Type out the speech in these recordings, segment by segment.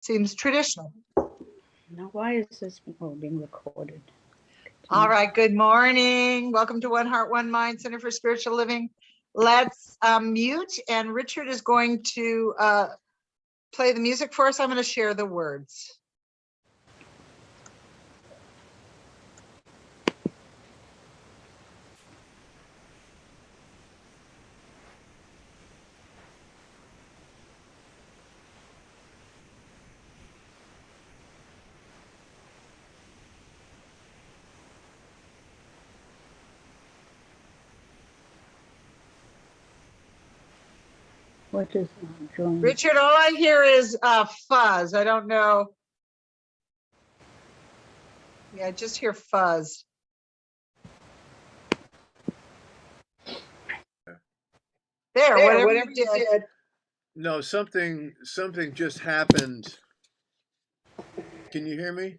Seems traditional. Now, why is this being recorded? All right, good morning. Welcome to One Heart, One Mind, Center for Spiritual Living. Let's mute, and Richard is going to play the music for us. I'm going to share the words. What is join? Richard, all I hear is fuzz. I don't know. Yeah, I just hear fuzz. There, whatever you did. No, something just happened. Can you hear me?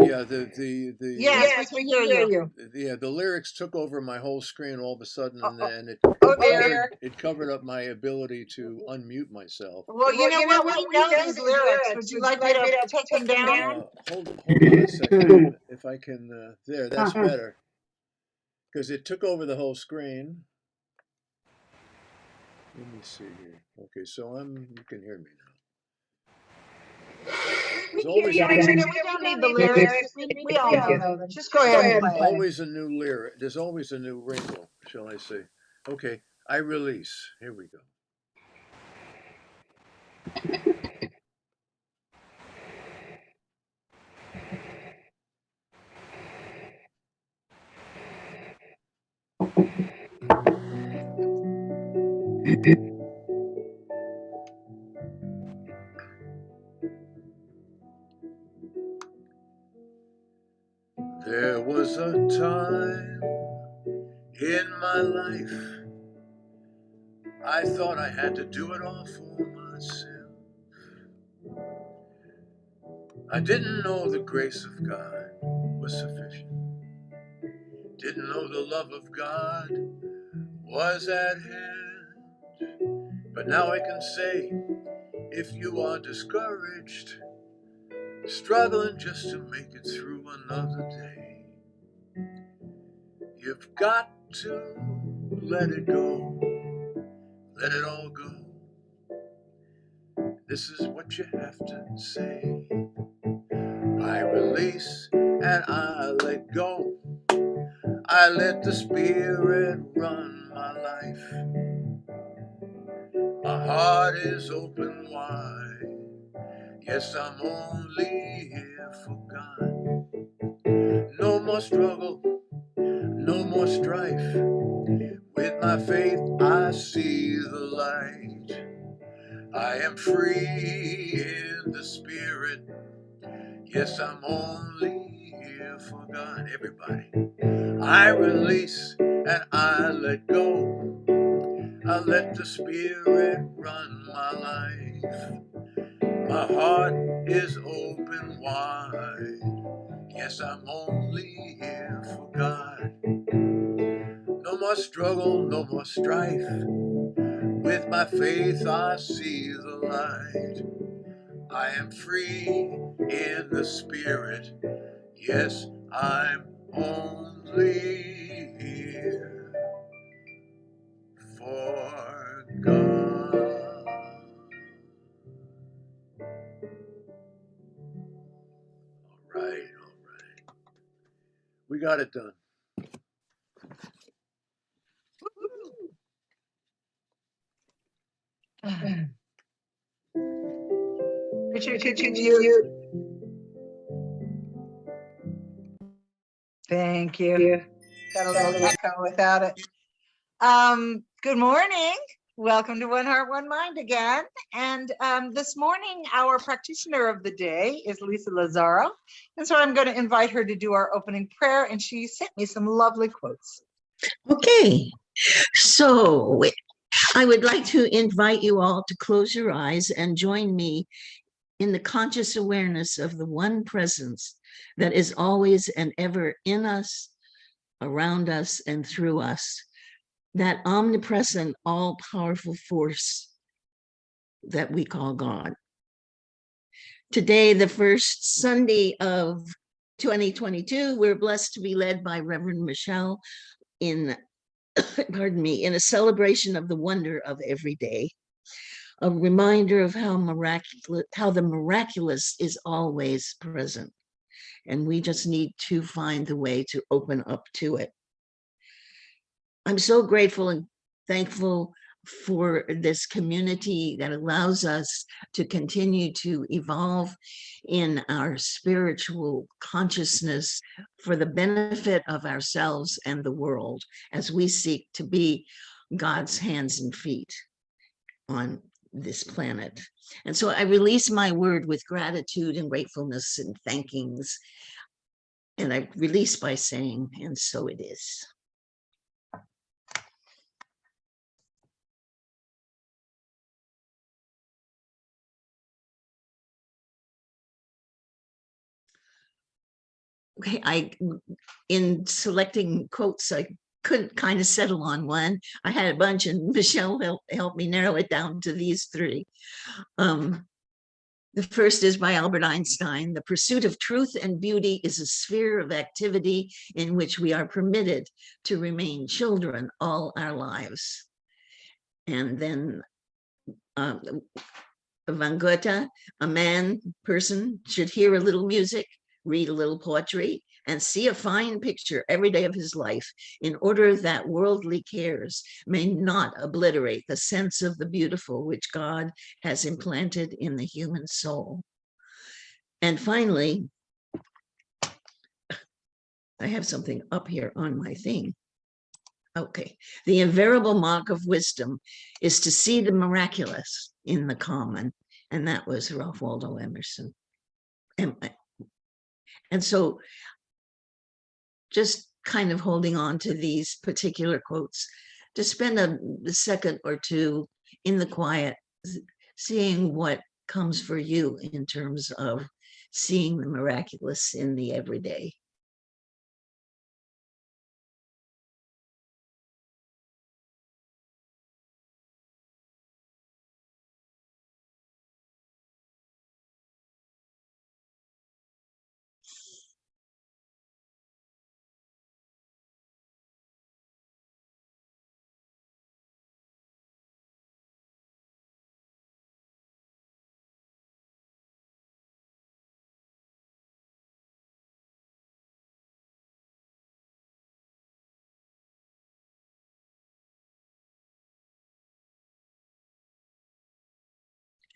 Yeah, Yes, we can hear you. Yeah, the lyrics took over my whole screen all of a sudden, and it covered up my ability to unmute myself. Well, you know what? We know these lyrics. Would you like me to take them down? Hold on a second. If I can, there, that's better. Because it took over the whole screen. Let me see here. Okay, so you can hear me now. We don't need the lyrics. We all know them. Just go ahead and play. Always a new lyric. There's always a new wrinkle, shall I say. Okay, I release. Here we go. There was a time in my life I thought I had to do it all for myself. I didn't know the grace of God was sufficient. Didn't know the love of God was at hand. But now I can say, if you are discouraged, struggling just to make it through another day, you've got to let it go. Let it all go. This is what you have to say. I release and I let go. I let the Spirit run my life. My heart is open wide. Yes, I'm only here for God. No more struggle, no more strife. With my faith I see the light. I am free in the Spirit. Yes, I'm only here for God. Everybody. I release and I let go. I let the Spirit run my life. My heart is open wide. Yes, I'm only here for God. No more struggle, no more strife. With my faith I see the light. I am free in the Spirit. Yes, I'm only here for God. All right. We got it done. Richard, could you mute? Thank you. Got a little echo without it. Good morning. Welcome to One Heart, One Mind again. And this morning, our practitioner of the day is Lissa Lazarro. And so I'm going to invite her to do our opening prayer. And she sent me some lovely quotes. Okay, so I would like to invite you all to close your eyes and join me in the conscious awareness of the one presence that is always and ever in us, around us, and through us. That omnipresent, all-powerful force that we call God. Today, the first Sunday of 2022, we're blessed to be led by Reverend Michelle in, pardon me, in a celebration of the wonder of every day, a reminder of how the miraculous is always present. And we just need to find the way to open up to it. I'm so grateful and thankful for this community that allows us to continue to evolve in our spiritual consciousness for the benefit of ourselves and the world as we seek to be God's hands and feet on this planet. And so I release my word with gratitude and gratefulness and thankings. And I release by saying, and so it is. Okay, in selecting quotes, I couldn't kind of settle on one. I had a bunch, and Michelle helped me narrow it down to these three. The first is by Albert Einstein. The pursuit of truth and beauty is a sphere of activity in which we are permitted to remain children all our lives. And then Van Goethe, a person should hear a little music, read a little poetry, and see a fine picture every day of his life in order that worldly cares may not obliterate the sense of the beautiful which God has implanted in the human soul. And finally, I have something up here on my thing. Okay, the invariable mark of wisdom is to see the miraculous in the common. And that was Ralph Waldo Emerson. And so just kind of holding on to these particular quotes, to spend a second or two in the quiet, seeing what comes for you in terms of seeing the miraculous in the everyday.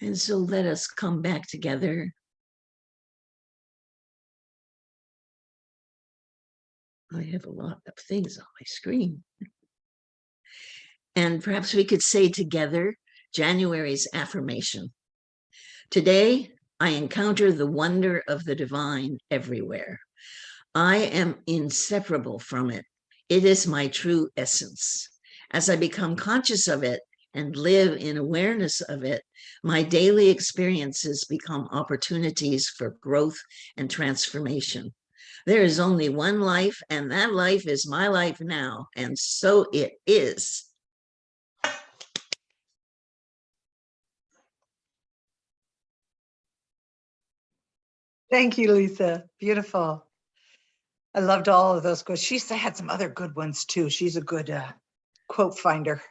And so let us come back together. I have a lot of things on my screen. And perhaps we could say together January's affirmation. Today, I encounter the wonder of the divine everywhere. I am inseparable from it. It is my true essence. As I become conscious of it and live in awareness of it, my daily experiences become opportunities for growth and transformation. There is only one life, and that life is my life now, and so it is. Thank you, Lissa. Beautiful. I loved all of those quotes. She had some other good ones too. She's a good quote finder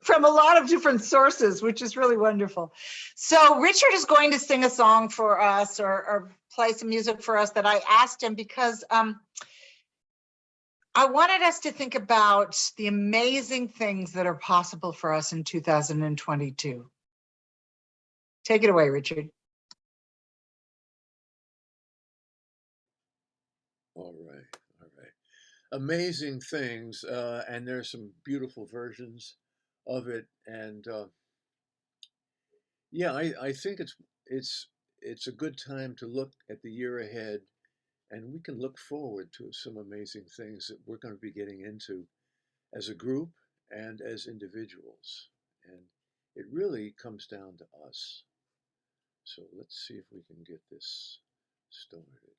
from a lot of different sources, which is really wonderful. So Richard is going to sing a song for us or play some music for us that I asked him because I wanted us to think about the amazing things that are possible for us in 2022. Take it away, Richard. All right, all right. Amazing things, and there's some beautiful versions of it. And yeah, I think it's a good time to look at the year ahead, and we can look forward to some amazing things that we're going to be getting into as a group and as individuals. And it really comes down to us. So let's see if we can get this started here.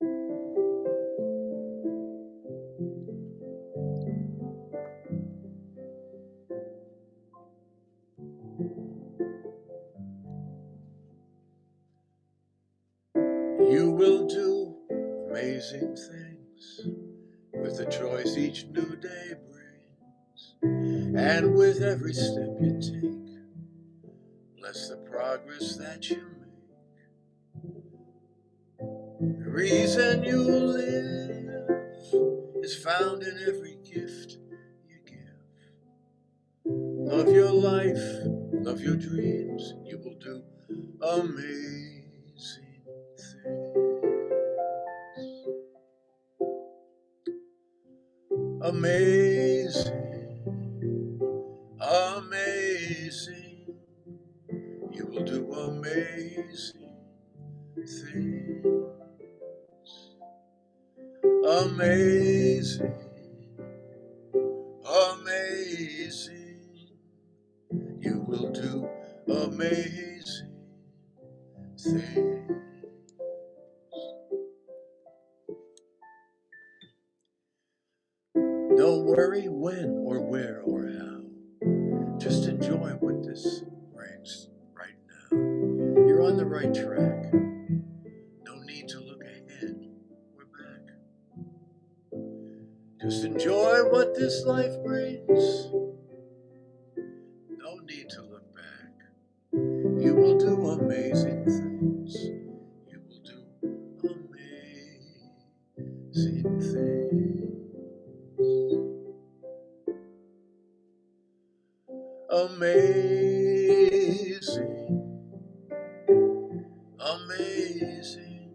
All right. amazing things with the choice each new day brings. And with every step you take, bless the progress that you make. The reason you live is found in every gift you give. Love your life, love your dreams, you will do amazing things. Amazing, amazing, you will do amazing things. Amazing, amazing, you will do amazing things. Don't worry when or where or how. Just enjoy what this brings right now. You're on the right track. No need to look ahead or back. Just enjoy what this life brings. No need to look back. You will do amazing things. You will do amazing things. Amazing, amazing,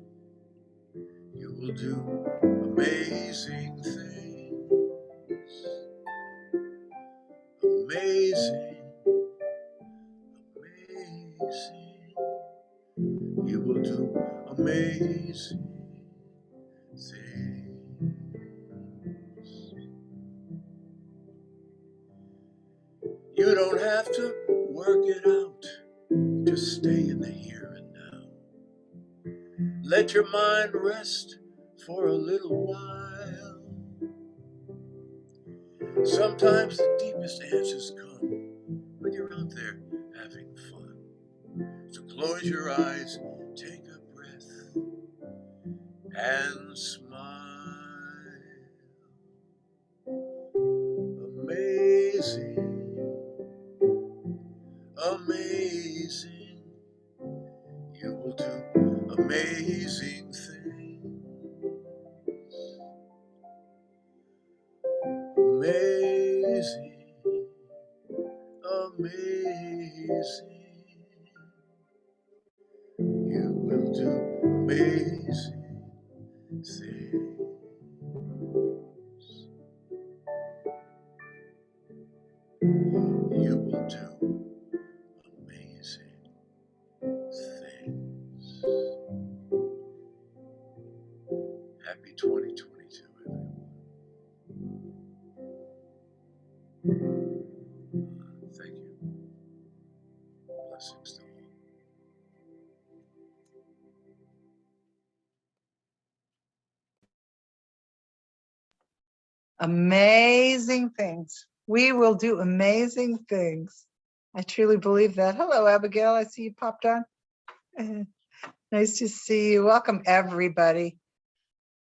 you will do amazing things. Amazing, amazing, you will do amazing things. You don't have to work it out, just stay in the here and now. Let your mind rest for a little while. Sometimes the deepest answers come when you're out there having fun. So close your eyes, take a breath, and smile. Amazing, amazing, you will do amazing things. Amazing, amazing, you will do amazing things. You will do amazing things. Happy 2022, everyone. Thank you. Blessings to all. Amazing things. We will do amazing things. I truly believe that. Hello, Abigail. I see you popped on. Nice to see you. Welcome, everybody.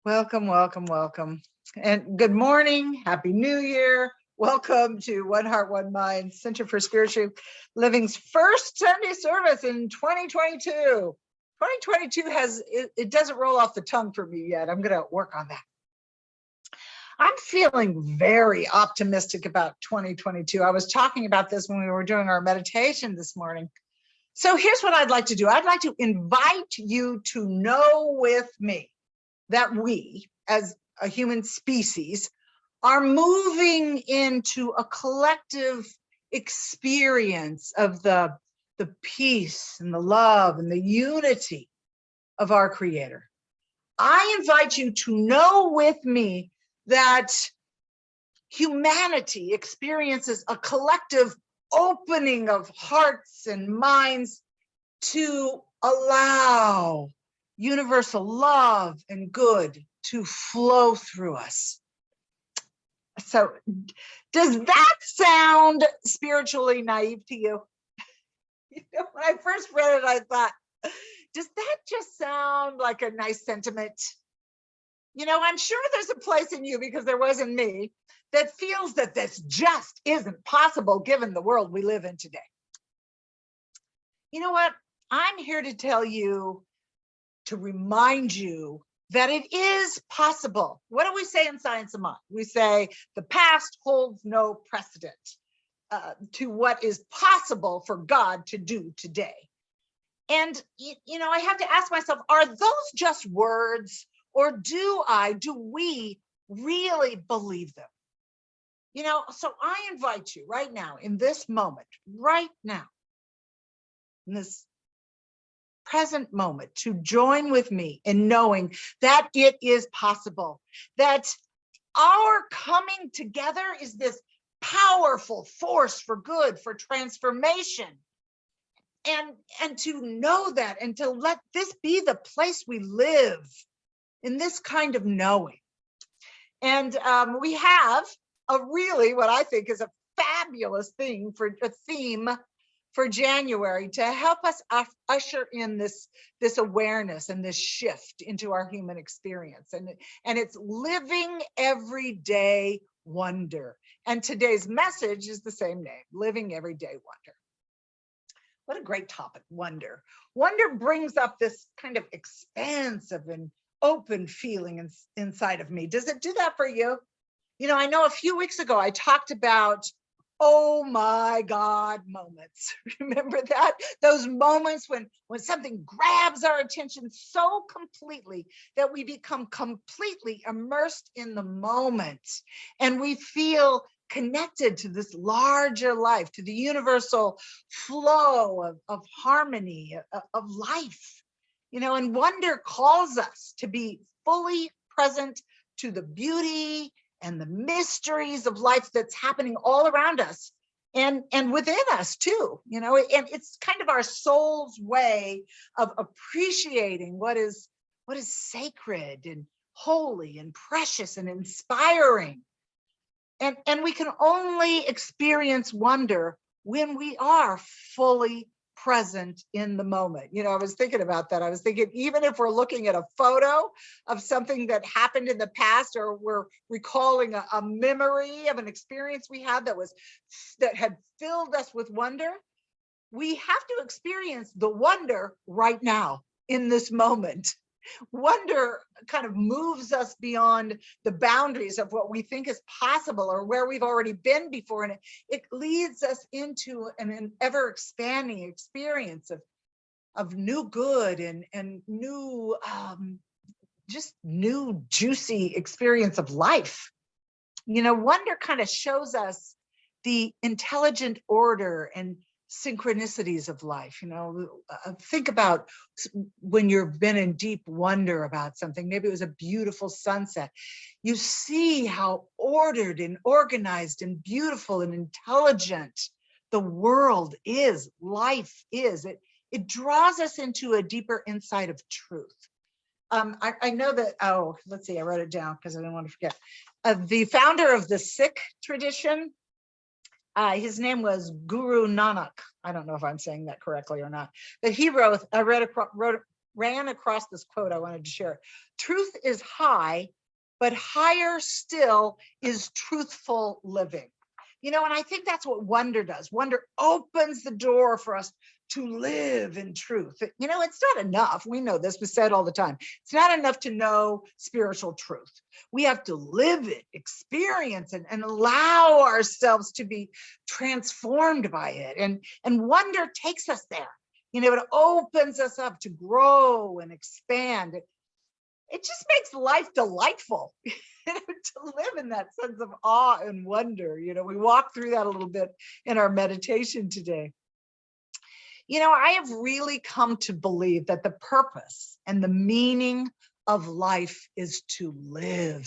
Welcome, welcome, welcome. And good morning. Happy New Year. Welcome to One Heart, One Mind, Center for Spiritual Living's first Sunday service in 2022. 2022 it doesn't roll off the tongue for me yet. I'm going to work on that. I'm feeling very optimistic about 2022. I was talking about this when we were doing our meditation this morning. So here's what I'd like to do. I'd like to invite you to know with me that we, as a human species, are moving into a collective experience of the peace and the love and the unity of our Creator. I invite you to know with me that humanity experiences a collective opening of hearts and minds to allow universal love and good to flow through us. So does that sound spiritually naive to you? You know, when I first read it, I thought, does that just sound like a nice sentiment? I'm sure there's a place in you, because there was in me, that feels that this just isn't possible given the world we live in today. You know what? I'm here to tell you, to remind you that it is possible. What do we say in Science of Mind? We say the past holds no precedent to what is possible for God to do today. And, I have to ask myself, are those just words, or do we really believe them? So I invite you right now, in this moment, right now, in this present moment, to join with me in knowing that it is possible, that our coming together is this powerful force for good, for transformation. And to know that, and to let this be the place we live, in this kind of knowing. And we have a really, what I think is a fabulous theme for January, to help us usher in this awareness and this shift into our human experience. And it's living everyday wonder. And today's message is the same name, living everyday wonder. What a great topic, wonder. Wonder brings up this kind of expansive and open feeling inside of me. Does it do that for you? I know a few weeks ago I talked about, oh my God moments. Remember that? Those moments when something grabs our attention so completely that we become completely immersed in the moment, and we feel connected to this larger life, to the universal flow of harmony, of life. And wonder calls us to be fully present to the beauty and the mysteries of life that's happening all around us, and within us too. And it's kind of our soul's way of appreciating what is sacred and holy and precious and inspiring. And we can only experience wonder when we are fully present in the moment. I was thinking about that. I was thinking, even if we're looking at a photo of something that happened in the past, or we're recalling a memory of an experience we had that had filled us with wonder, we have to experience the wonder right now, in this moment. Wonder kind of moves us beyond the boundaries of what we think is possible, or where we've already been before, and it leads us into an ever expanding experience of new good and new just new juicy experience of life. Wonder kind of shows us the intelligent order and synchronicities of life. Think about when you've been in deep wonder about something. Maybe it was a beautiful sunset. You see how ordered and organized and beautiful and intelligent the world is, life is. It draws us into a deeper insight of truth. I know that, let's see, I wrote it down because I didn't want to forget. The founder of the Sikh tradition, his name was Guru Nanak. I don't know if I'm saying that correctly or not, but he ran across this quote. I wanted to share it. Truth is high, but higher still is truthful living. And I think that's what wonder does. Wonder opens the door for us to live in truth. It's not enough. We know this, we say it all the time. It's not enough to know spiritual truth. We have to live it, experience it, and allow ourselves to be transformed by it. And wonder takes us there. It opens us up to grow and expand. It just makes life delightful to live in that sense of awe and wonder. We walk through that a little bit in our meditation today. I have really come to believe that the purpose and the meaning of life is to live,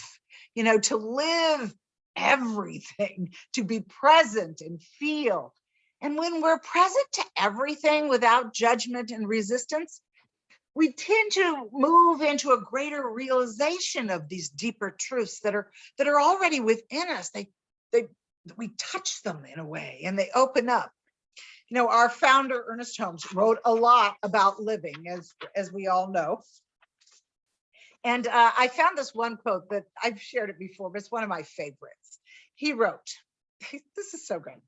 to live everything, to be present and feel. And when we're present to everything without judgment and resistance, we tend to move into a greater realization of these deeper truths that are already within us. We touch them in a way, and they open up. Our founder, Ernest Holmes, wrote a lot about living, as we all know. And I found this one quote that I've shared it before, but it's one of my favorites. He wrote, this is so good.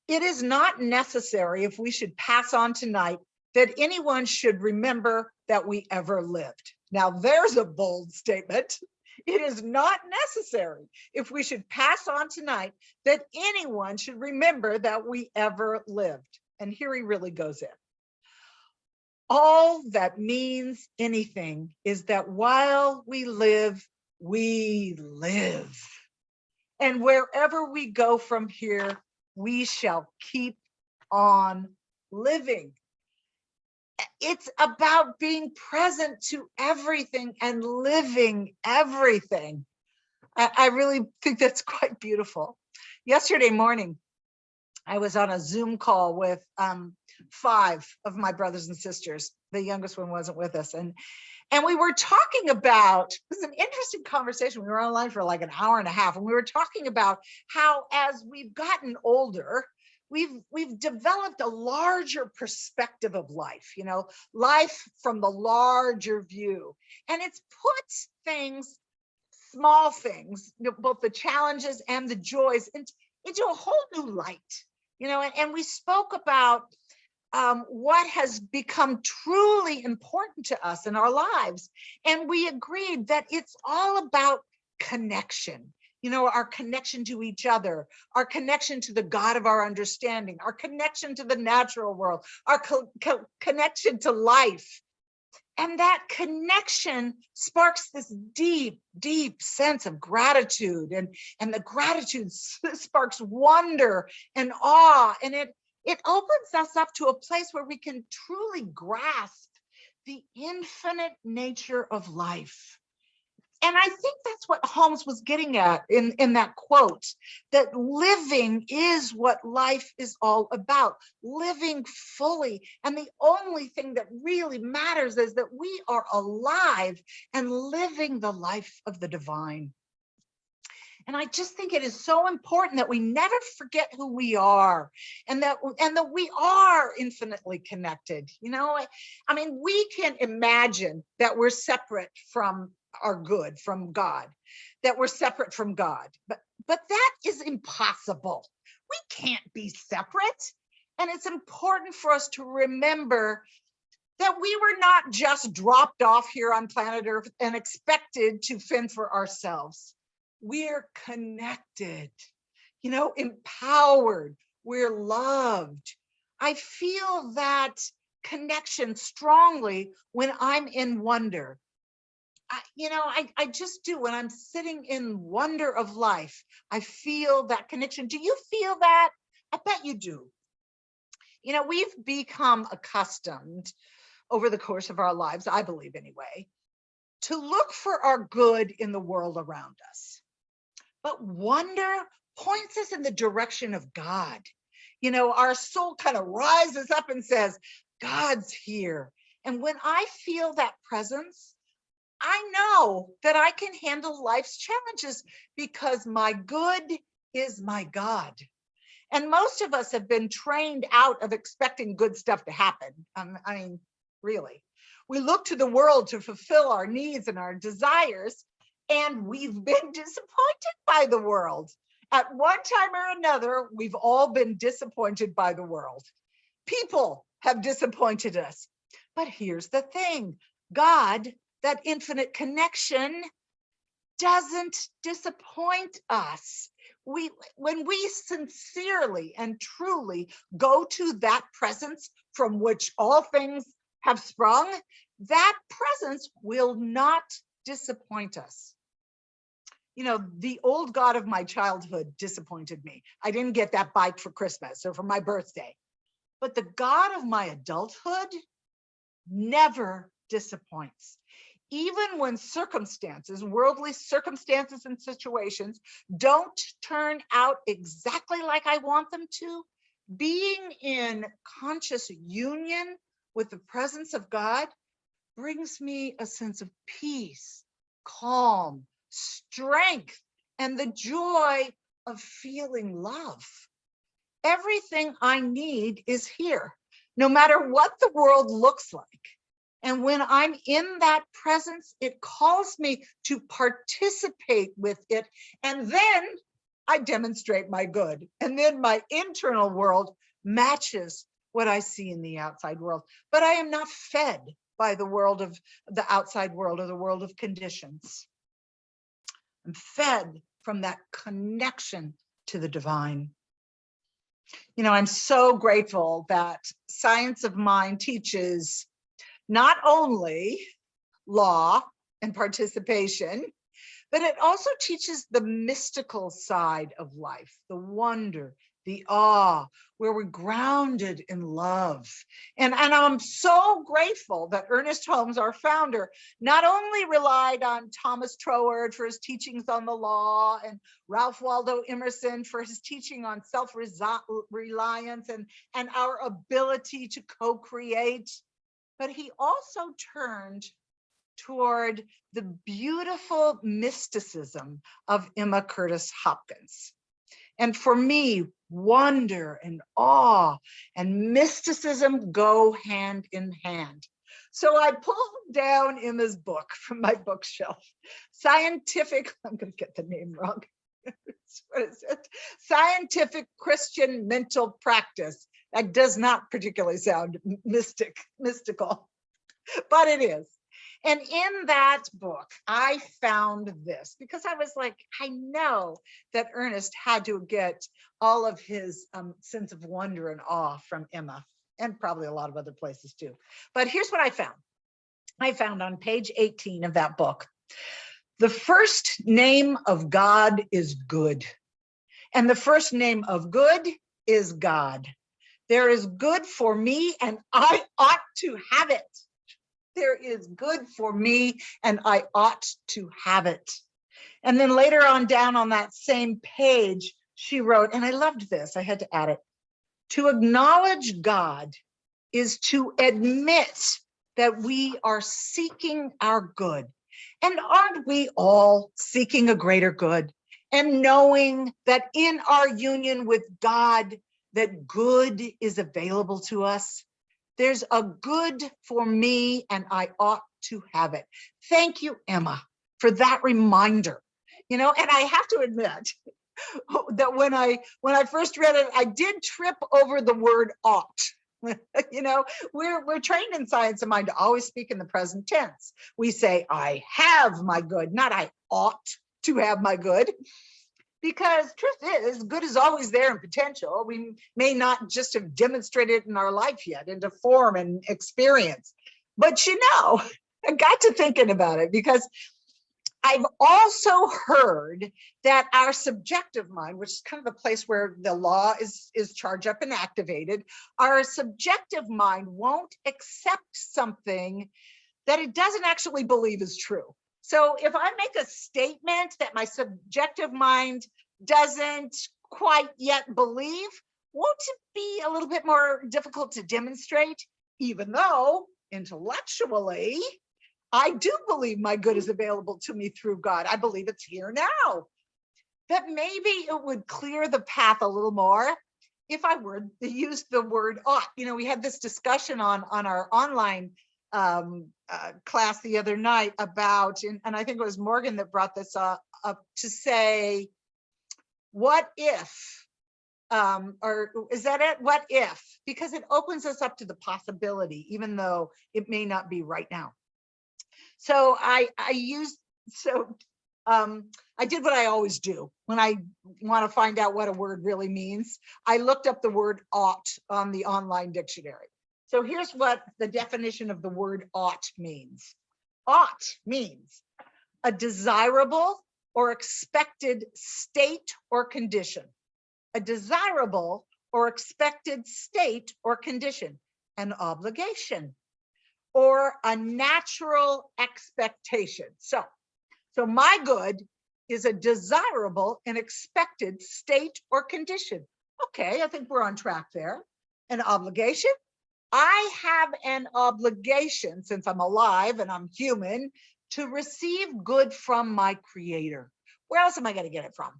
It is not necessary if we should pass on tonight that anyone should remember that we ever lived. Now there's a bold statement. It is not necessary if we should pass on tonight that anyone should remember that we ever lived. And here he really goes in. All that means anything is that while we live, we live. And wherever we go from here, we shall keep on living. It's about being present to everything and living everything. I really think that's quite beautiful. Yesterday morning, I was on a Zoom call with 5 of my brothers and sisters. The youngest one wasn't with us. And we were talking about, it was an interesting conversation. We were online for like an hour and a half, and we were talking about how as we've gotten older, we've developed a larger perspective of life, you know, life from the larger view. And it's put things, small things, you know, both the challenges and the joys into a whole new light, you know, and we spoke about what has become truly important to us in our lives. And we agreed that it's all about connection, you know, our connection to each other, our connection to the God of our understanding, our connection to the natural world, our connection to life. And that connection sparks this deep, deep sense of gratitude, and the gratitude sparks wonder and awe, and it opens us up to a place where we can truly grasp the infinite nature of life. And I think that's what Holmes was getting at in that quote, that living is what life is all about, living fully. And the only thing that really matters is that we are alive and living the life of the divine. And I just think it is so important that we never forget who we are, and that we are infinitely connected. You know, I mean, we can imagine that we're separate from our good, from God, that we're separate from God, but that is impossible. We can't be separate. And it's important for us to remember that we were not just dropped off here on planet Earth and expected to fend for ourselves. We're connected, you know, empowered, we're loved. I feel that connection strongly when I'm in wonder. I just do. When I'm sitting in wonder of life, I feel that connection. Do you feel that? I bet you do. You know, we've become accustomed over the course of our lives, I believe anyway, to look for our good in the world around us. But wonder points us in the direction of God. You know, our soul kind of rises up and says, God's here. And when I feel that presence, I know that I can handle life's challenges because my good is my God. And most of us have been trained out of expecting good stuff to happen. I mean, really. We look to the world to fulfill our needs and our desires, and we've been disappointed by the world. At one time or another, we've all been disappointed by the world. People have disappointed us. But here's the thing, God, that infinite connection, doesn't disappoint us. When we sincerely and truly go to that presence from which all things have sprung, that presence will not disappoint us. You know, the old God of my childhood disappointed me. I didn't get that bike for Christmas or for my birthday. But the God of my adulthood never disappoints. Even when circumstances, worldly circumstances and situations don't turn out exactly like I want them to, being in conscious union with the presence of God brings me a sense of peace, calm, strength, and the joy of feeling love. Everything I need is here, no matter what the world looks like. And when I'm in that presence, it calls me to participate with it. And then I demonstrate my good. And then my internal world matches what I see in the outside world. But I am not fed by the world of the outside world or the world of conditions. I'm fed from that connection to the divine. You know, I'm so grateful that Science of Mind teaches not only law and participation, but it also teaches the mystical side of life, the wonder, the awe, where we're grounded in love. And I'm so grateful that Ernest Holmes, our founder, not only relied on Thomas Troward for his teachings on the law and Ralph Waldo Emerson for his teaching on self-reliance and our ability to co-create, but he also turned toward the beautiful mysticism of Emma Curtis Hopkins. And for me, wonder and awe and mysticism go hand in hand. So I pulled down Emma's book from my bookshelf, Scientific, I'm going to get the name wrong. What is it? Scientific Christian Practice. That does not particularly sound mystical, but it is. And in that book, I found this because I was like, I know that Ernest had to get all of his sense of wonder and awe from Emma, and probably a lot of other places too. But here's what I found. I found on page 18 of that book, the first name of God is good. And the first name of good is God. There is good for me and I ought to have it. There is good for me and I ought to have it. And then later on down on that same page, she wrote, and I loved this, I had to add it, to acknowledge God is to admit that we are seeking our good. And aren't we all seeking a greater good? And knowing that in our union with God, that good is available to us. There's a good for me and I ought to have it. Thank you, Emma, for that reminder. You know, and I have to admit that when I first read it, I did trip over the word ought. You know, we're trained in Science of Mind to always speak in the present tense. We say, I have my good, not I ought to have my good. Because truth is, good is always there in potential. We may not just have demonstrated it in our life yet into form and experience. But you know, I got to thinking about it because I've also heard that our subjective mind, which is kind of the place where the law is charged up and activated, our subjective mind won't accept something that it doesn't actually believe is true. So if I make a statement that my subjective mind doesn't quite yet believe, won't it be a little bit more difficult to demonstrate, even though intellectually, I do believe my good is available to me through God. I believe it's here now. That maybe it would clear the path a little more if I were to use the word ought. You know, we had this discussion on our online class the other night about, and I think it was Morgan that brought this up to say, what if, or is that it? What if? Because it opens us up to the possibility, even though it may not be right now. So I did what I always do when I want to find out what a word really means. I looked up the word ought on the online dictionary. So here's what the definition of the word ought means. Ought means a desirable or expected state or condition. A desirable or expected state or condition. An obligation or a natural expectation. So my good is a desirable and expected state or condition. Okay, I think we're on track there. An obligation. I have an obligation, since I'm alive and I'm human, to receive good from my creator. Where else am I going to get it from?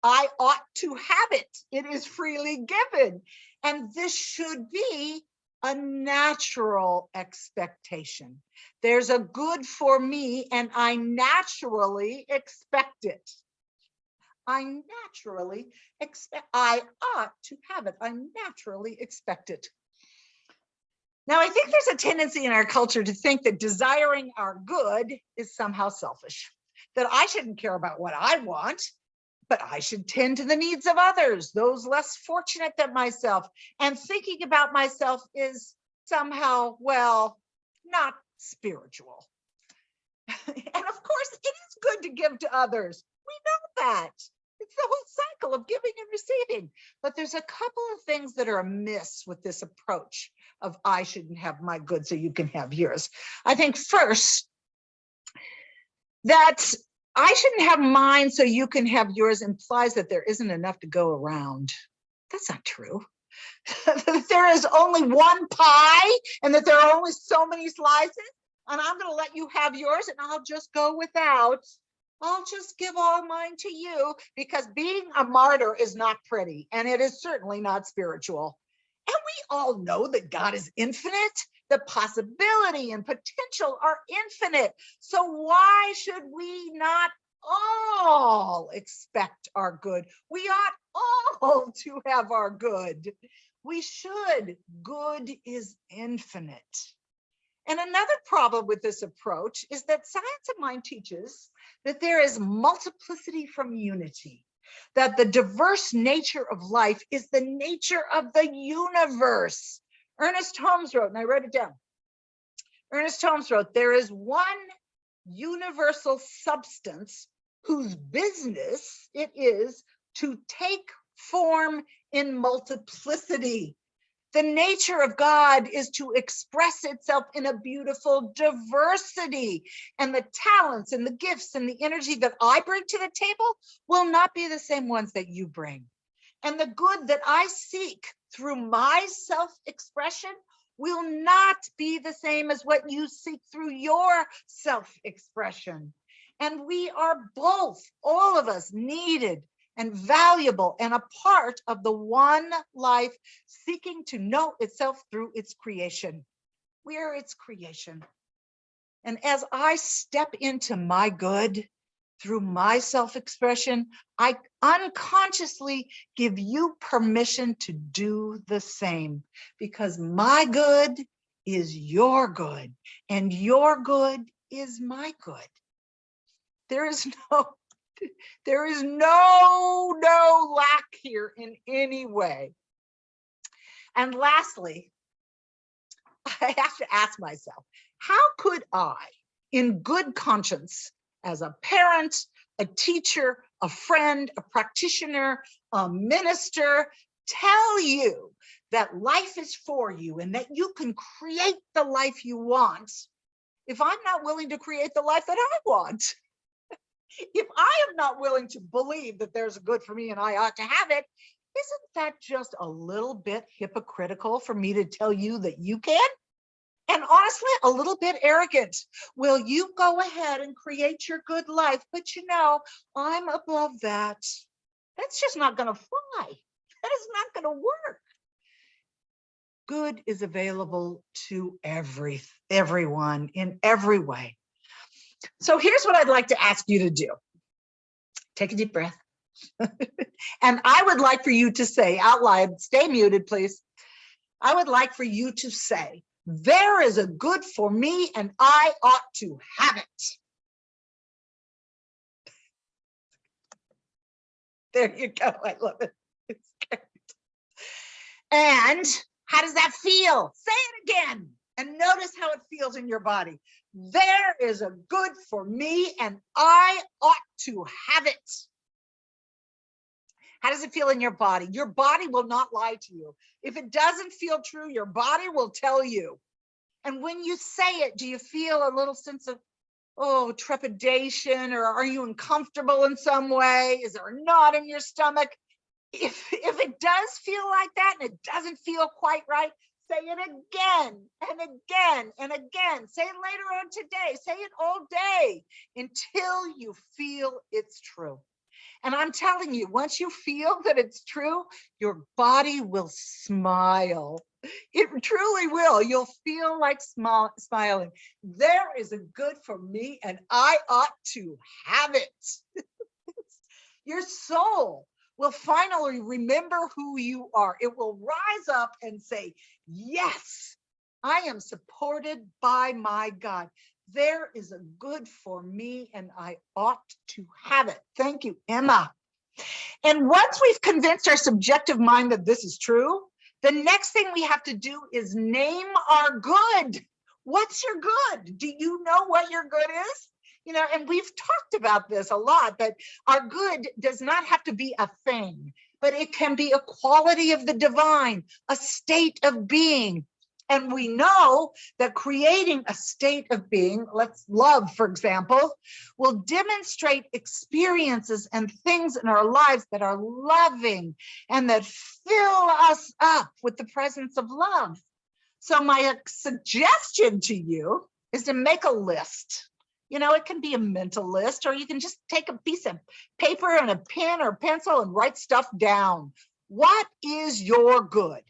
I ought to have it. It is freely given. And this should be a natural expectation. There's a good for me and I naturally expect it. I naturally expect, I ought to have it. I naturally expect it. Now, I think there's a tendency in our culture to think that desiring our good is somehow selfish, that I shouldn't care about what I want, but I should tend to the needs of others, those less fortunate than myself. And thinking about myself is somehow, well, not spiritual. And of course, it is good to give to others. We know that. It's the whole cycle of giving and receiving. But there's a couple of things that are amiss with this approach of I shouldn't have my good so you can have yours. I think first, that I shouldn't have mine so you can have yours implies that there isn't enough to go around. That's not true. That there is only one pie and that there are only so many slices, and I'm going to let you have yours and I'll just go without. I'll just give all mine to you, because being a martyr is not pretty, and it is certainly not spiritual. And we all know that God is infinite. The possibility and potential are infinite. So why should we not all expect our good? We ought all to have our good. We should. Good is infinite. And another problem with this approach is that science of mind teaches that there is multiplicity from unity, that the diverse nature of life is the nature of the universe. Ernest Holmes wrote, and I wrote it down. Ernest Holmes wrote, there is one universal substance whose business it is to take form in multiplicity. The nature of God is to express itself in a beautiful diversity, and the talents and the gifts and the energy that I bring to the table will not be the same ones that you bring. And the good that I seek through my self-expression will not be the same as what you seek through your self-expression. And we are both, all of us, needed and valuable and a part of the one life seeking to know itself through its creation. We are its creation. And as I step into my good through my self-expression, I unconsciously give you permission to do the same, because my good is your good and your good is my good. There is no lack here in any way. And lastly, I have to ask myself, how could I, in good conscience, as a parent, a teacher, a friend, a practitioner, a minister, tell you that life is for you and that you can create the life you want, if I'm not willing to create the life that I want? If I am not willing to believe that there's a good for me and I ought to have it, isn't that just a little bit hypocritical for me to tell you that you can? And honestly, a little bit arrogant. Will you go ahead and create your good life? But you know, I'm above that. That's just not going to fly. That is not going to work. Good is available to everyone in every way. So here's what I'd like to ask you to do. Take a deep breath. And I would like for you to say out loud, stay muted, please. I would like for you to say, there is a good for me and I ought to have it. There you go. I love it. It's great. And how does that feel? Say it again and notice how it feels in your body. There is a good for me and I ought to have it. How does it feel in your body? Your body will not lie to you. If it doesn't feel true, your body will tell you. And when you say it, do you feel a little sense of, oh, trepidation, or are you uncomfortable in some way? Is there a knot in your stomach? If it does feel like that and it doesn't feel quite right, say it again and again and again. Say it later on today. Say it all day until you feel it's true. And I'm telling you, once you feel that it's true, your body will smile. It truly will. You'll feel like smiling. There is a good for me and I ought to have it. Your soul will finally remember who you are. It will rise up and say, yes, I am supported by my God. There is a good for me and I ought to have it. Thank you, Emma. And once we've convinced our subjective mind that this is true, the next thing we have to do is name our good. What's your good? Do you know what your good is? You know, and we've talked about this a lot, that our good does not have to be a thing, but it can be a quality of the divine, a state of being. And we know that creating a state of being, let's love, for example, will demonstrate experiences and things in our lives that are loving and that fill us up with the presence of love. So my suggestion to you is to make a list. You know, it can be a mental list, or you can just take a piece of paper and a pen or pencil and write stuff down. What is your good?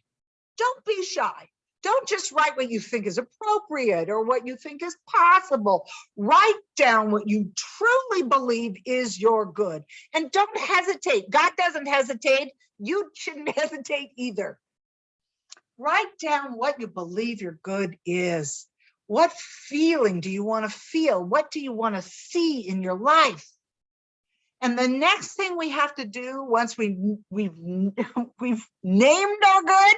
Don't be shy. Don't just write what you think is appropriate or what you think is possible. Write down what you truly believe is your good. And don't hesitate. God doesn't hesitate. You shouldn't hesitate either. Write down what you believe your good is. What feeling do you want to feel? What do you want to see in your life? And the next thing we have to do once we've named our good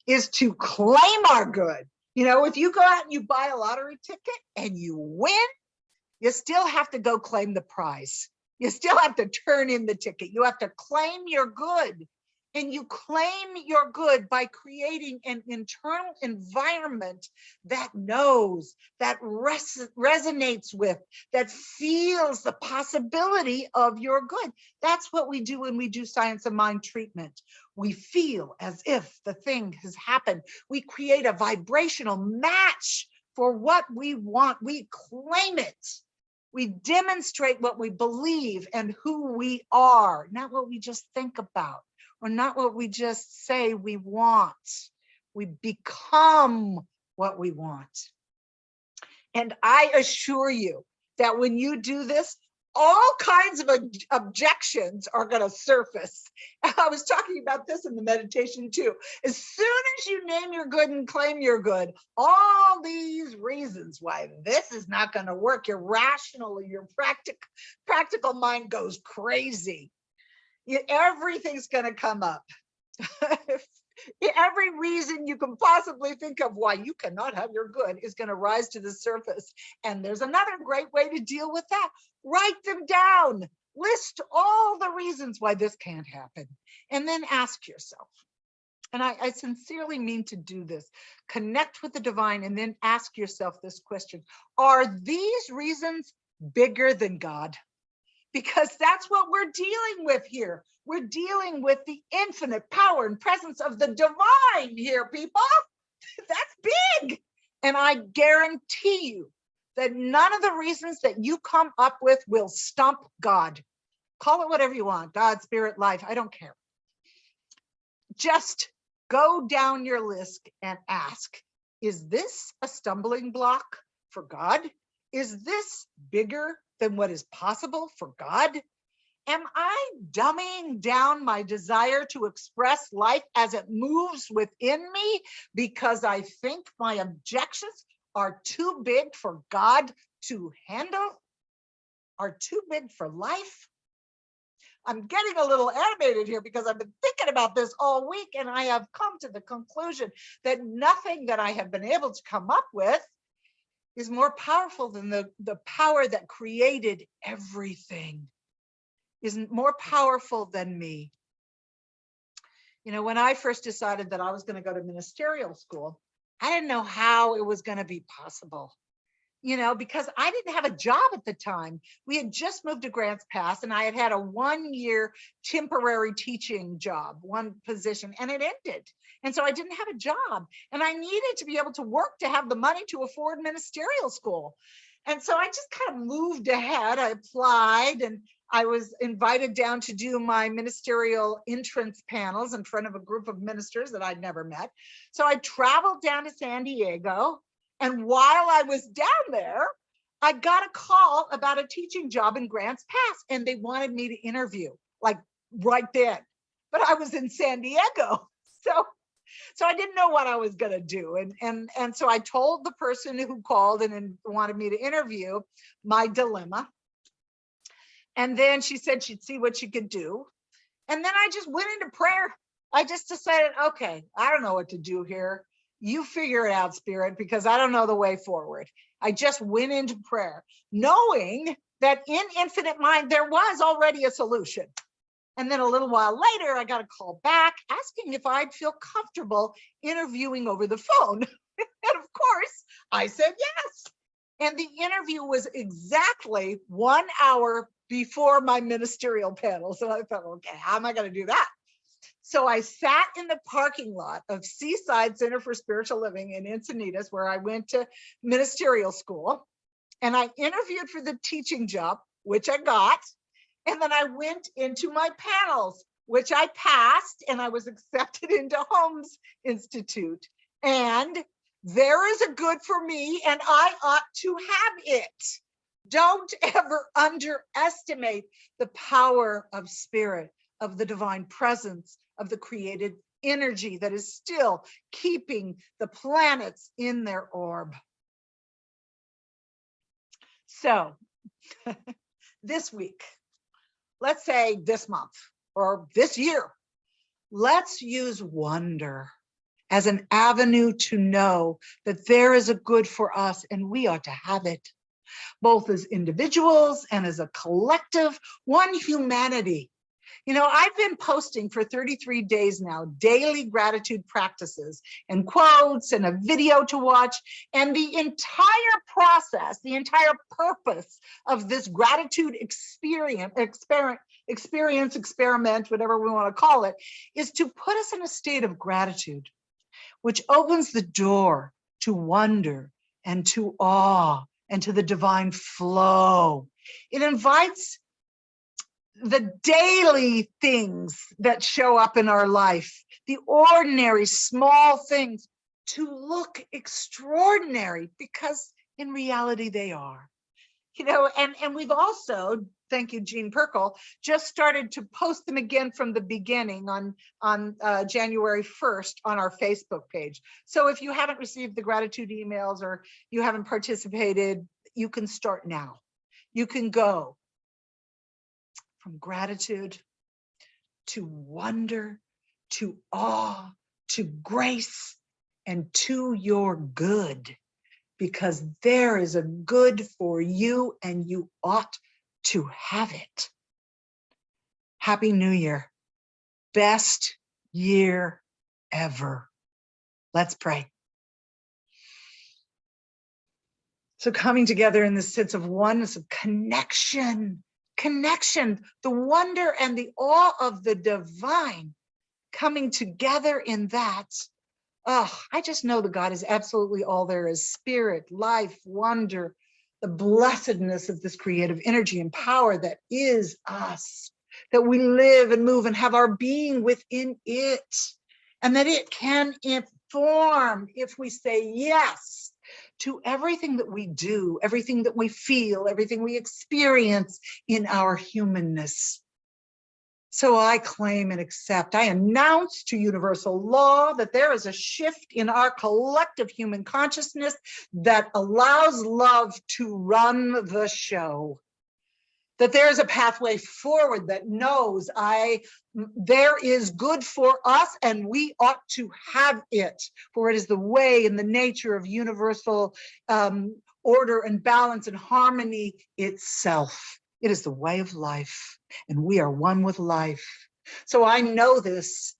is to claim our good. You know, if you go out and you buy a lottery ticket and you win, you still have to go claim the prize. You still have to turn in the ticket. You have to claim your good. And you claim your good by creating an internal environment that knows, that resonates with, that feels the possibility of your good. That's what we do when we do science of mind treatment. We feel as if the thing has happened. We create a vibrational match for what we want. We claim it. We demonstrate what we believe and who we are, not what we just think about, or not what we just say we want. We become what we want. And I assure you that when you do this, all kinds of objections are going to surface. I was talking about this in the meditation too. As soon as you name your good and claim your good, all these reasons why this is not going to work, your rational, your practical mind goes crazy. Everything's going to come up. Every reason you can possibly think of why you cannot have your good is going to rise to the surface. And there's another great way to deal with that. Write them down. List all the reasons why this can't happen. And then ask yourself, and I sincerely mean to do this, connect with the divine and then ask yourself this question: are these reasons bigger than God? Because that's what we're dealing with here. We're dealing with the infinite power and presence of the divine here, people. That's big. And I guarantee you that none of the reasons that you come up with will stump God. Call it whatever you want, God, spirit, life, I don't care. Just go down your list and ask, is this a stumbling block for God? Is this bigger than what is possible for God? Am I dumbing down my desire to express life as it moves within me because I think my objections are too big for God to handle? Are too big for life? I'm getting a little animated here because I've been thinking about this all week, and I have come to the conclusion that nothing that I have been able to come up with is more powerful than the power that created everything. Isn't more powerful than me. You know, when I first decided that I was going to go to ministerial school, I didn't know how it was going to be possible. You know, because I didn't have a job at the time. We had just moved to Grants Pass, and I had had a 1-year temporary teaching job, one position, and it ended. And so I didn't have a job, and I needed to be able to work to have the money to afford ministerial school. And so I just kind of moved ahead. I applied and I was invited down to do my ministerial entrance panels in front of a group of ministers that I'd never met. So I traveled down to San Diego. And while I was down there, I got a call about a teaching job in Grants Pass, and they wanted me to interview like right then. But I was in San Diego. So I didn't know what I was going to do. And so I told the person who called and wanted me to interview my dilemma. And then she said she'd see what she could do. And then I just went into prayer. I just decided, okay, I don't know what to do here. You figure it out, Spirit, because I don't know the way forward. I just went into prayer, knowing that in Infinite Mind, there was already a solution. And then a little while later, I got a call back asking if I'd feel comfortable interviewing over the phone. And of course, I said yes. And the interview was exactly 1 hour before my ministerial panel. So I thought, okay, how am I going to do that? So I sat in the parking lot of Seaside Center for Spiritual Living in Encinitas, where I went to ministerial school. And I interviewed for the teaching job, which I got. And then I went into my panels, which I passed, and I was accepted into Holmes Institute. And there is a good for me, and I ought to have it. Don't ever underestimate the power of spirit, of the divine presence, of the created energy that is still keeping the planets in their orb. So this week, let's say this month or this year, let's use wonder as an avenue to know that there is a good for us and we ought to have it, both as individuals and as a collective, one humanity. You know, I've been posting for 33 days now, daily gratitude practices and quotes and a video to watch. And the entire process, the entire purpose of this gratitude experiment, whatever we want to call it, is to put us in a state of gratitude, which opens the door to wonder and to awe and to the divine flow. It invites the daily things that show up in our life, the ordinary small things, to look extraordinary, because in reality they are. You know, and we've also, thank you, Jean Perkle, just started to post them again from the beginning on January 1st on our Facebook page. So if you haven't received the gratitude emails or you haven't participated, you can start now. You can go from gratitude to wonder, to awe, to grace, and to your good, because there is a good for you and you ought to have it. Happy New Year. Best year ever. Let's pray. So coming together in this sense of oneness, of connection, the wonder and the awe of the divine coming together in that. Oh, I just know that God is absolutely all there is: spirit, life, wonder, the blessedness of this creative energy and power that is us, that we live and move and have our being within it, and that it can inform, if we say yes to everything that we do, everything that we feel, everything we experience in our humanness. So I claim and accept, I announce to universal law that there is a shift in our collective human consciousness that allows love to run the show. That there is a pathway forward that knows there is good for us and we ought to have it, for it is the way and the nature of universal order and balance and harmony itself. It is the way of life, and we are one with life. So I know this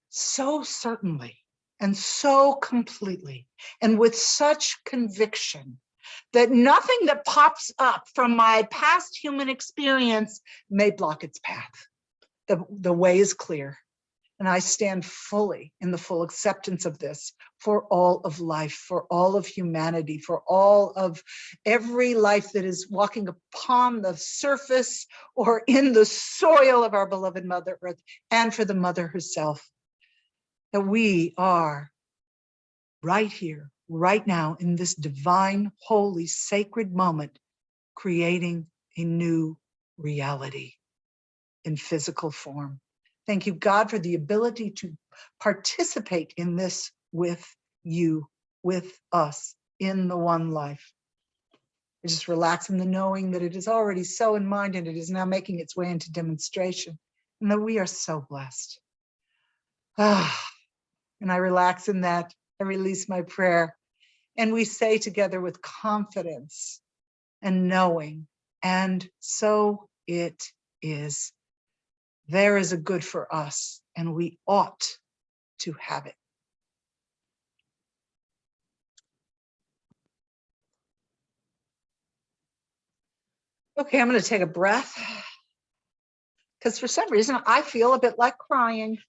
so certainly and so completely and with such conviction that nothing that pops up from my past human experience may block its path. The way is clear. And I stand fully in the full acceptance of this for all of life, for all of humanity, for all of every life that is walking upon the surface or in the soil of our beloved Mother Earth, and for the Mother herself. That we are right here, right now, in this divine, holy, sacred moment, creating a new reality in physical form. Thank you, God, for the ability to participate in this with you, with us, in the one life. I just relax in the knowing that it is already so in mind and it is now making its way into demonstration, and that we are so blessed. And I relax in that. I release my prayer, and we say together with confidence and knowing, and so it is. There is a good for us, and we ought to have it. Okay, I'm going to take a breath, because for some reason I feel a bit like crying.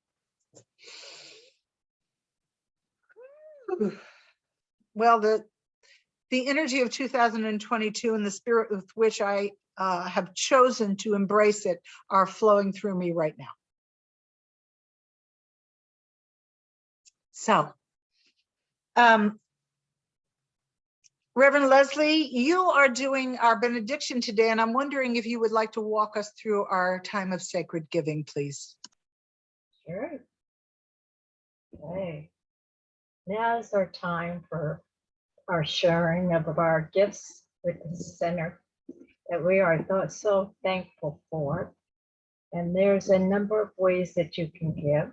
Well, the energy of 2022 and the spirit with which I have chosen to embrace it are flowing through me right now. So, Reverend Leslie, you are doing our benediction today, and I'm wondering if you would like to walk us through our time of sacred giving, please. Sure. Okay. Now is our time for our sharing of our gifts with the center that we are so thankful for. And there's a number of ways that you can give.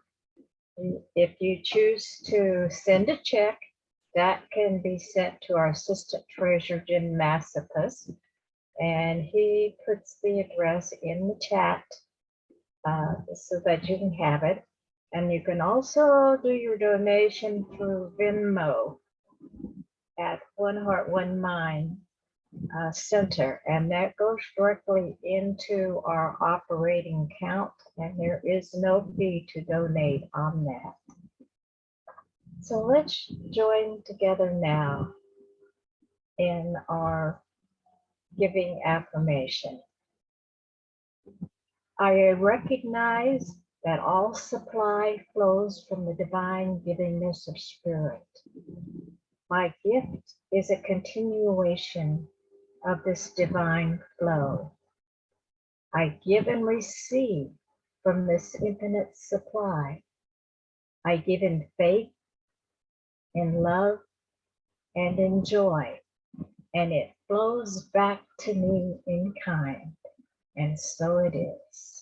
If you choose to send a check, that can be sent to our Assistant Treasurer, Jim Massipus, and he puts the address in the chat so that you can have it. And you can also do your donation through Venmo at One Heart, One Mind Center, and that goes directly into our operating account, and there is no fee to donate on that. So let's join together now in our giving affirmation. I recognize that all supply flows from the divine givingness of spirit. My gift is a continuation of this divine flow. I give and receive from this infinite supply. I give in faith, in love, and in joy, and it flows back to me in kind, and so it is.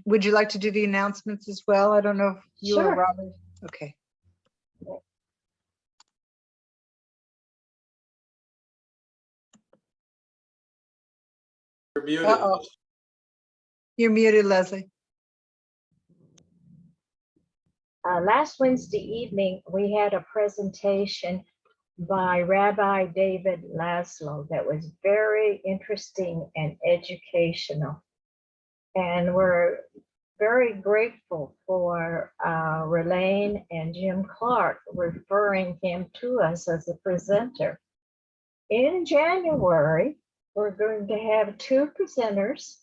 Would you like to do the announcements as well? I don't know if you or Sure. Robert. Okay. You're muted. Uh-oh. You're muted, Leslie. Last Wednesday evening, we had a presentation by Rabbi David Lazarro that was very interesting and educational. And we're very grateful for Relaine and Jim Clark referring him to us as a presenter. In January, we're going to have two presenters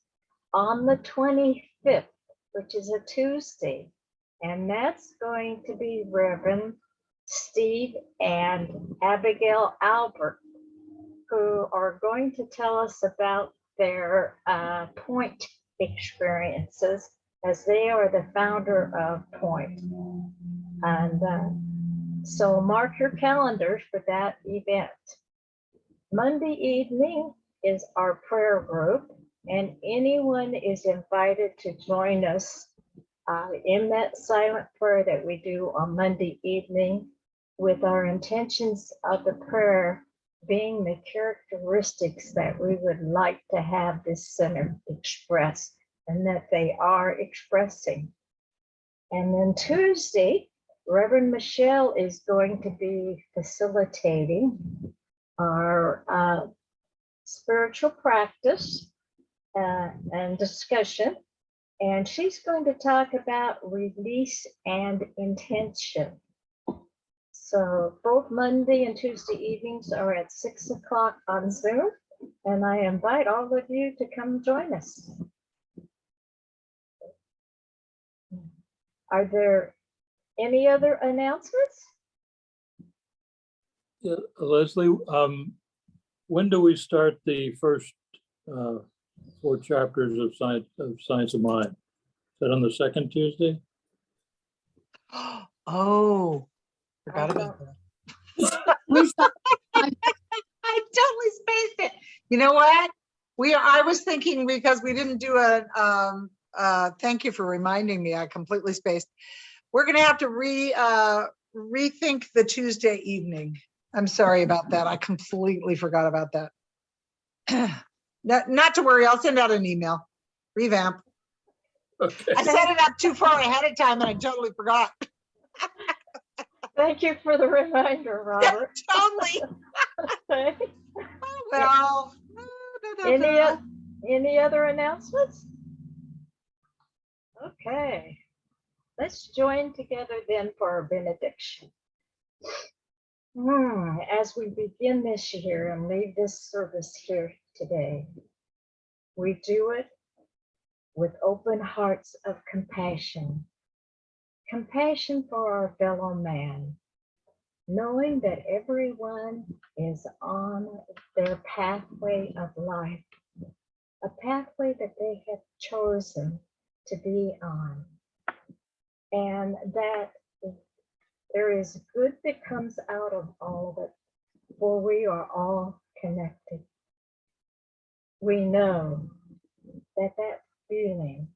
on the 25th, which is a Tuesday. And that's going to be Reverend Steve and Abigail Albert, who are going to tell us about their point experiences, as they are the founder of Point. And so mark your calendars for that event. Monday evening is our prayer group, and anyone is invited to join us in that silent prayer that we do on Monday evening, with our intentions of the prayer being the characteristics that we would like to have this center express, and that they are expressing. And then Tuesday, Reverend Michelle is going to be facilitating our spiritual practice and discussion. And she's going to talk about release and intention. So both Monday and Tuesday evenings are at 6 o'clock on Zoom. And I invite all of you to come join us. Are there any other announcements? Yeah, Leslie, when do we start the first 4 chapters of Science of Mind? Is that on the second Tuesday? Oh, forgot I about don't- that. Lisa, I totally spaced it. You know what? I was thinking, because we didn't do thank you for reminding me, I completely spaced. We're gonna have to rethink the Tuesday evening. I'm sorry about that. I completely forgot about that. Not to worry, I'll send out an email. Revamp. Okay. I set it up too far ahead of time and I totally forgot. Thank you for the reminder, Robert. Totally. Okay. Well. Any other announcements? Okay. Let's join together then for our benediction. As we begin this year and leave this service here today, we do it with open hearts of compassion. Compassion for our fellow man, knowing that everyone is on their pathway of life, a pathway that they have chosen to be on, and that there is good that comes out of all of it, for we are all connected. We know that that feeling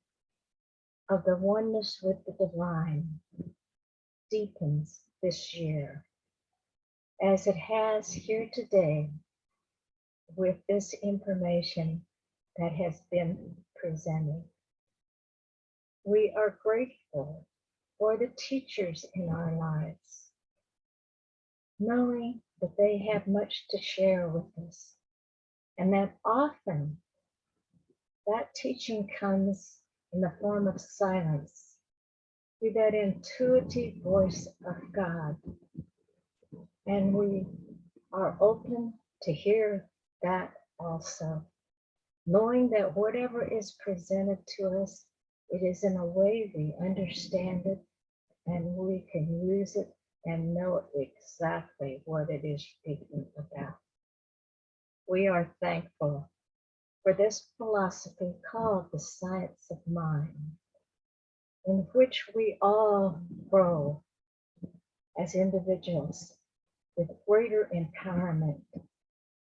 of the oneness with the divine deepens this year, as it has here today with this information that has been presented. We are grateful for the teachers in our lives, knowing that they have much to share with us, and that often that teaching comes in the form of silence, through that intuitive voice of God. And we are open to hear that also, knowing that whatever is presented to us, it is in a way we understand it and we can use it and know exactly what it is speaking about. We are thankful for this philosophy called the Science of Mind, in which we all grow as individuals with greater empowerment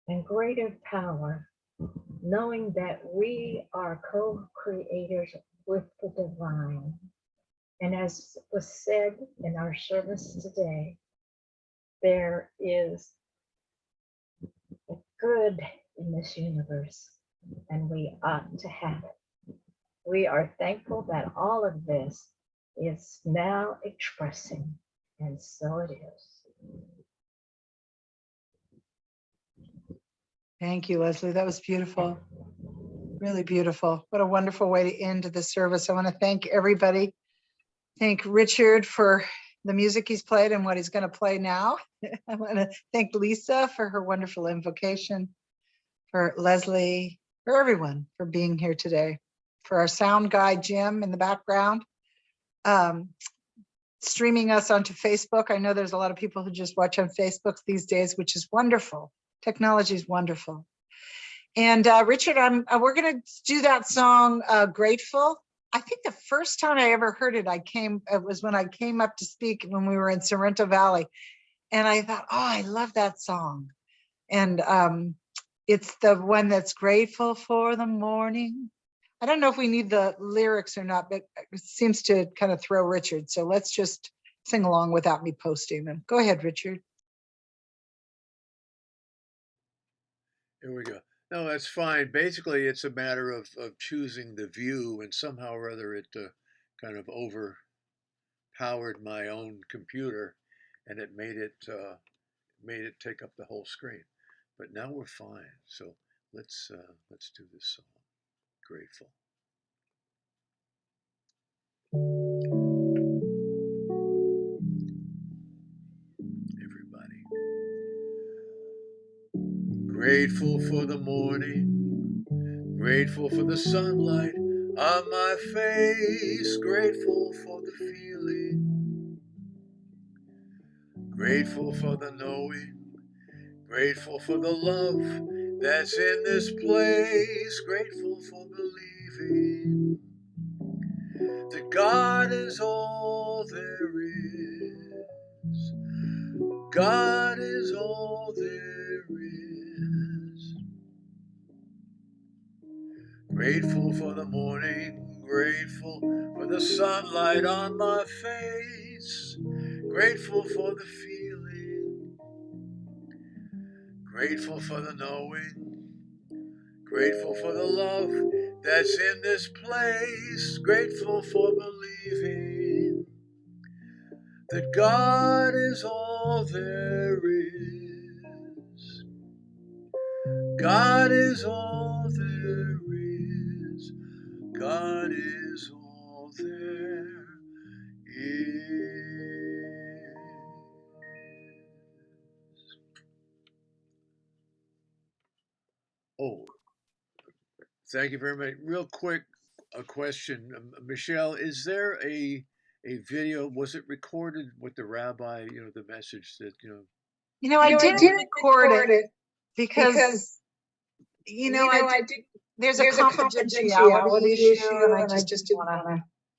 and greater power, knowing that we are co-creators with the divine. And as was said in our service today, there is a good in this universe, and we ought to have it. We are thankful that all of this is now expressing, and so it is. Thank you, Leslie. That was beautiful. Really beautiful. What a wonderful way to end the service. I want to thank everybody. Thank Richard for the music he's played and what he's going to play now. I want to thank Lissa for her wonderful invocation, for Leslie, for everyone for being here today, for our sound guy, Jim, in the background, streaming us onto Facebook. I know there's a lot of people who just watch on Facebook these days, which is wonderful. Technology is wonderful. And Richard, we're going to do that song, Grateful. I think the first time I ever heard it, it was when I came up to speak when we were in Sorrento Valley. And I thought, oh, I love that song. And it's the one that's grateful for the morning. I don't know if we need the lyrics or not, but it seems to kind of throw Richard. So let's just sing along without me posting them. Go ahead, Richard. Here we go. No, that's fine. Basically, it's a matter of choosing the view, and somehow or other it kind of overpowered my own computer, and it made it take up the whole screen. But now we're fine. So Let's do this song. Grateful. Everybody. Grateful for the morning, grateful for the sunlight on my face, grateful for the feeling, grateful for the knowing, grateful for the love that's in this place, grateful for believing that God is all there is. God is all there is. Grateful for the morning, grateful for the sunlight on my face, grateful for the feeling, grateful for the knowing, grateful for the love that's in this place, grateful for believing that God is all there is. God is all there is. God is all there is. Oh, thank you very much. Real quick, a question. Michelle, is there a video? Was it recorded with the rabbi, the message that, I didn't record it because, there's a confidentiality issue and I just didn't want to